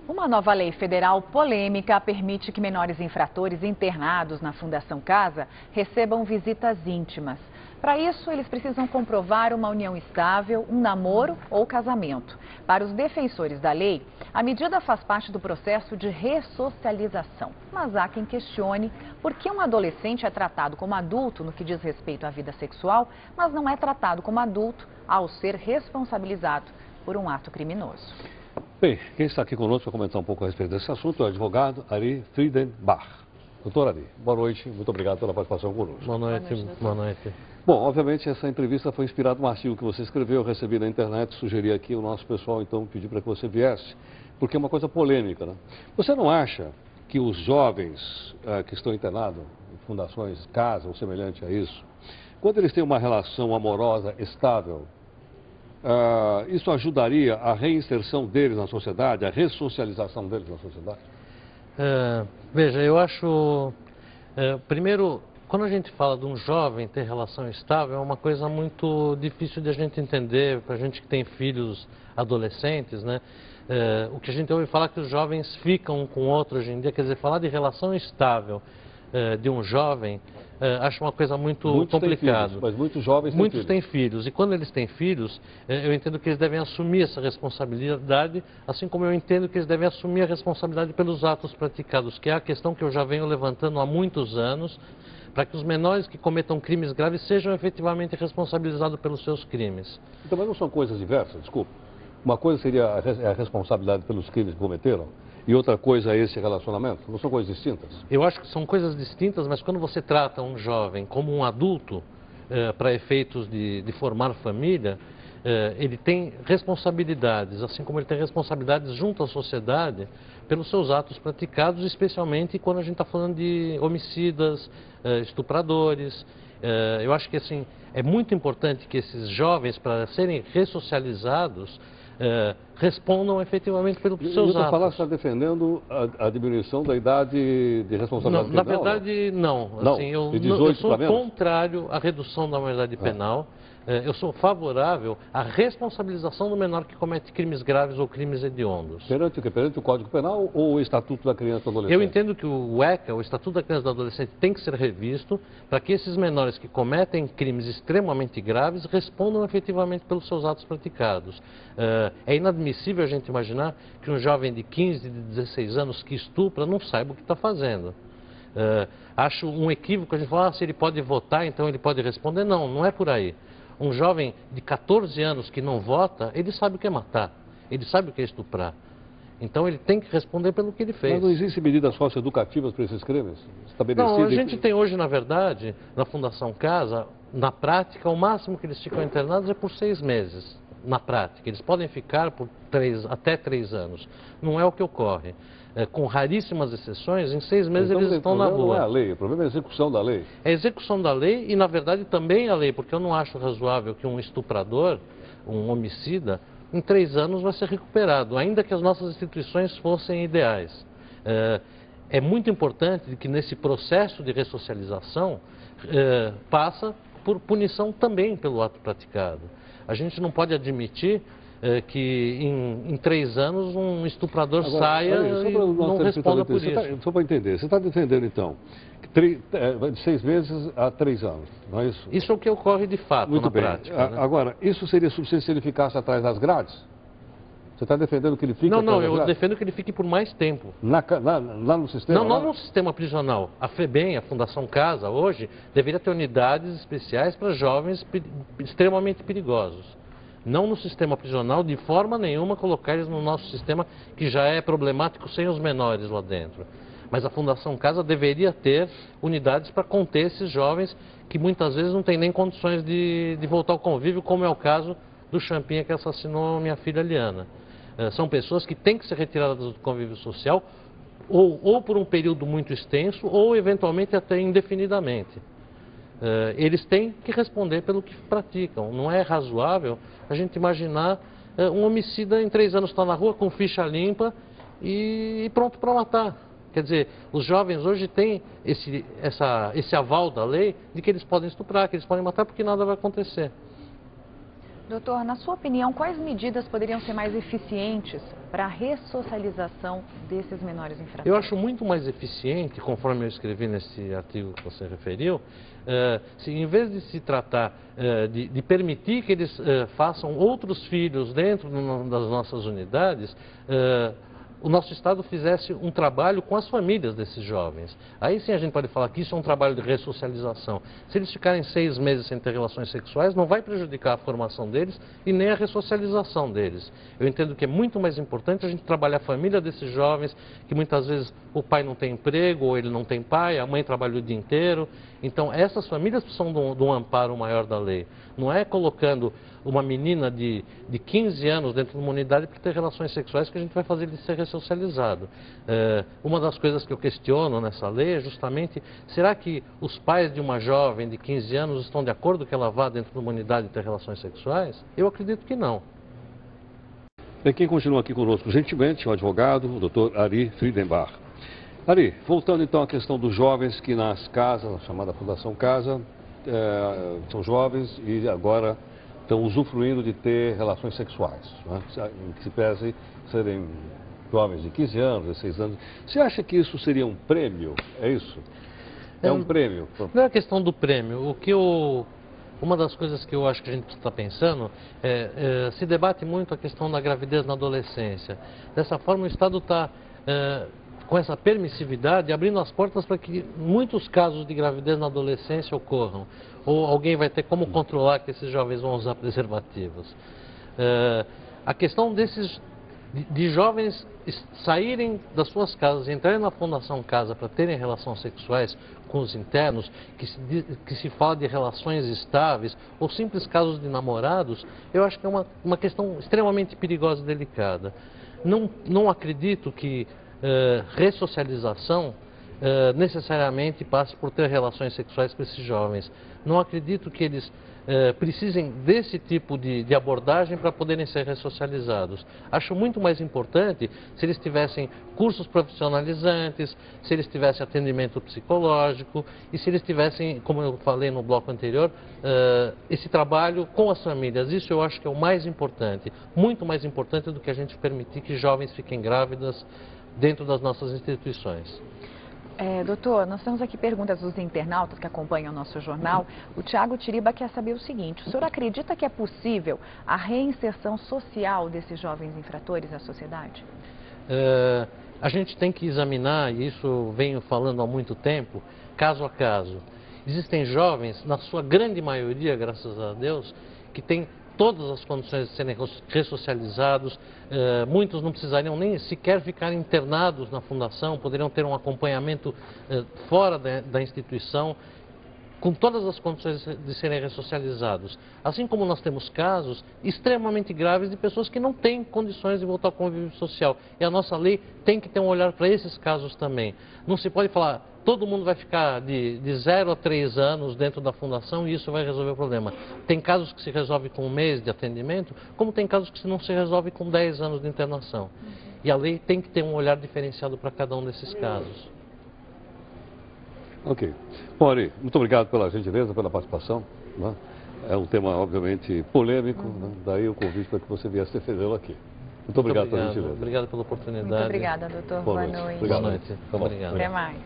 Uma nova lei federal polêmica permite que menores infratores internados na Fundação Casa recebam visitas íntimas. Para isso, eles precisam comprovar uma união estável, um namoro ou casamento. Para os defensores da lei, a medida faz parte do processo de ressocialização. Mas há quem questione por que um adolescente é tratado como adulto no que diz respeito à vida sexual, mas não é tratado como adulto ao ser responsabilizado por um ato criminoso. Bem, quem está aqui conosco para comentar um pouco a respeito desse assunto é o advogado Ari Friedenbach. Doutor Ari, boa noite, muito obrigado pela participação conosco. Boa noite, boa noite. Bom, obviamente essa entrevista foi inspirada num artigo que você escreveu, eu recebi na internet, sugeri aqui o nosso pessoal, então pedi para que você viesse, porque é uma coisa polêmica, né? Você não acha que os jovens que estão internados em fundações, casa ou semelhante a isso, quando eles têm uma relação amorosa estável, isso ajudaria a reinserção deles na sociedade, a ressocialização deles na sociedade? Veja, eu acho, primeiro, quando a gente fala de um jovem ter relação estável, é uma coisa muito difícil de a gente entender, para a gente que tem filhos adolescentes, né? O que a gente ouve falar é que os jovens ficam um com o outro hoje em dia, quer dizer, falar de relação estável de um jovem, acho uma coisa muito complicada. Mas muitos jovens têm Muitos têm filhos. E quando eles têm filhos, eu entendo que eles devem assumir essa responsabilidade, assim como eu entendo que eles devem assumir a responsabilidade pelos atos praticados, que é a questão que eu já venho levantando há muitos anos, para que os menores que cometam crimes graves sejam efetivamente responsabilizados pelos seus crimes. Então, mas não são coisas diversas, desculpa. Uma coisa seria a responsabilidade pelos crimes que cometeram, e outra coisa é esse relacionamento? Não são coisas distintas? Eu acho que são coisas distintas, mas quando você trata um jovem como um adulto, para efeitos de formar família, ele tem responsabilidades, assim como ele tem responsabilidades junto à sociedade pelos seus atos praticados, especialmente quando a gente está falando de homicidas, estupradores. Eu acho que assim, é muito importante que esses jovens, para serem ressocializados, respondam efetivamente pelos seus atos. Você está defendendo a diminuição da idade de responsabilidade penal? Na verdade, não. Assim, eu sou contrário à redução da maioridade penal. Eu sou favorável à responsabilização do menor que comete crimes graves ou crimes hediondos. Perante o quê? Perante o Código Penal ou o Estatuto da Criança e do Adolescente? Eu entendo que o ECA, o Estatuto da Criança e do Adolescente, tem que ser revisto para que esses menores que cometem crimes extremamente graves respondam efetivamente pelos seus atos praticados. É inadmissível a gente imaginar que um jovem de 15, de 16 anos que estupra não saiba o que está fazendo. Acho um equívoco a gente falar, se ele pode votar, então ele pode responder. Não, não é por aí. Um jovem de 14 anos que não vota, ele sabe o que é matar, ele sabe o que é estuprar. Então ele tem que responder pelo que ele fez. Mas não existem medidas socioeducativas para esses crimes? Não, a gente tem hoje, na verdade, na Fundação Casa, na prática, o máximo que eles ficam internados é por 6 meses. Na prática, eles podem ficar por até 3 anos. Não é o que ocorre. Com raríssimas exceções, em 6 meses então, eles estão na rua. Não é a lei, o problema é a execução da lei. É a execução da lei e, na verdade, também a lei, porque eu não acho razoável que um estuprador, um homicida, em 3 anos vai ser recuperado, ainda que as nossas instituições fossem ideais. É muito importante que nesse processo de ressocialização passa por punição também pelo ato praticado. A gente não pode admitir que em 3 anos um estuprador saia e não responda por isso. Só para entender, você está defendendo então de 6 meses a 3 anos, não é isso? Isso é o que ocorre de fato na prática. Né? Agora, isso seria suficiente se ele ficasse atrás das grades? Você está defendendo que ele fique atrás das grades? Não, eu defendo que ele fique por mais tempo. Lá no sistema? Não no sistema prisional. A FEBEM, a Fundação Casa, hoje, deveria ter unidades especiais para jovens extremamente perigosos. Não no sistema prisional, de forma nenhuma colocar eles no nosso sistema, que já é problemático sem os menores lá dentro. Mas a Fundação Casa deveria ter unidades para conter esses jovens que muitas vezes não têm nem condições de voltar ao convívio, como é o caso do Champinha que assassinou minha filha Liana. São pessoas que têm que ser retiradas do convívio social, ou por um período muito extenso, ou eventualmente até indefinidamente. Eles têm que responder pelo que praticam. Não é razoável a gente imaginar um homicida em 3 anos está na rua com ficha limpa e pronto para matar. Quer dizer, os jovens hoje têm esse aval da lei de que eles podem estuprar, que eles podem matar porque nada vai acontecer. Doutor, na sua opinião, quais medidas poderiam ser mais eficientes para a ressocialização desses menores infratores? Eu acho muito mais eficiente, conforme eu escrevi nesse artigo que você referiu, se em vez de se tratar de permitir que eles façam outros filhos dentro das nossas unidades, o nosso Estado fizesse um trabalho com as famílias desses jovens. Aí sim a gente pode falar que isso é um trabalho de ressocialização. Se eles ficarem 6 meses sem ter relações sexuais, não vai prejudicar a formação deles e nem a ressocialização deles. Eu entendo que é muito mais importante a gente trabalhar a família desses jovens, que muitas vezes o pai não tem emprego, ou ele não tem pai, a mãe trabalha o dia inteiro. Então essas famílias precisam de um amparo maior da lei. Não é colocando uma menina de 15 anos dentro de uma unidade para ter relações sexuais que a gente vai fazer ele ser ressocializado. Uma das coisas que eu questiono nessa lei é justamente, será que os pais de uma jovem de 15 anos estão de acordo que ela vá dentro de uma unidade ter relações sexuais? Eu acredito que não. E quem continua aqui conosco gentilmente, o advogado, o Dr. Ari Friedenbach. Ari, voltando então à questão dos jovens que nas casas, a chamada Fundação Casa, são jovens e agora estão usufruindo de ter relações sexuais, né? Em que se pese serem jovens de 15 anos, 16 anos. Você acha que isso seria um prêmio? É isso? É um prêmio? Não é a questão do prêmio. Uma das coisas que eu acho que a gente está pensando se debate muito a questão da gravidez na adolescência. Dessa forma, o Estado está com essa permissividade, abrindo as portas para que muitos casos de gravidez na adolescência ocorram. Ou alguém vai ter como controlar que esses jovens vão usar preservativos. A questão de jovens saírem das suas casas e entrarem na Fundação Casa para terem relações sexuais com os internos, que se fala de relações estáveis ou simples casos de namorados, eu acho que é uma questão extremamente perigosa e delicada. Não acredito que ressocialização necessariamente passe por ter relações sexuais com esses jovens. Não acredito que eles precisem desse tipo de abordagem para poderem ser ressocializados. Acho muito mais importante se eles tivessem cursos profissionalizantes, se eles tivessem atendimento psicológico e se eles tivessem, como eu falei no bloco anterior, esse trabalho com as famílias. Isso eu acho que é o mais importante, muito mais importante do que a gente permitir que jovens fiquem grávidas dentro das nossas instituições. Doutor, nós temos aqui perguntas dos internautas que acompanham o nosso jornal. O Tiago Tiriba quer saber o seguinte: o senhor acredita que é possível a reinserção social desses jovens infratores à sociedade? A gente tem que examinar, e isso venho falando há muito tempo, caso a caso. Existem jovens, na sua grande maioria, graças a Deus, que têm todas as condições de serem ressocializados, muitos não precisariam nem sequer ficar internados na fundação, poderiam ter um acompanhamento fora da instituição, com todas as condições de serem ressocializados. Assim como nós temos casos extremamente graves de pessoas que não têm condições de voltar ao convívio social. E a nossa lei tem que ter um olhar para esses casos também. Não se pode falar, todo mundo vai ficar de 0 a 3 anos dentro da fundação e isso vai resolver o problema. Tem casos que se resolve com 1 mês de atendimento, como tem casos que não se resolve com 10 anos de internação. E a lei tem que ter um olhar diferenciado para cada um desses casos. Ok. Bom, Ari, muito obrigado pela gentileza, pela participação, né? É um tema, obviamente, polêmico, né? Daí o convite para que você viesse defendê-lo aqui. Muito obrigado pela gentileza. Obrigado pela oportunidade. Muito obrigada, doutor. Boa noite. Obrigado. Boa noite. Obrigado. Até mais.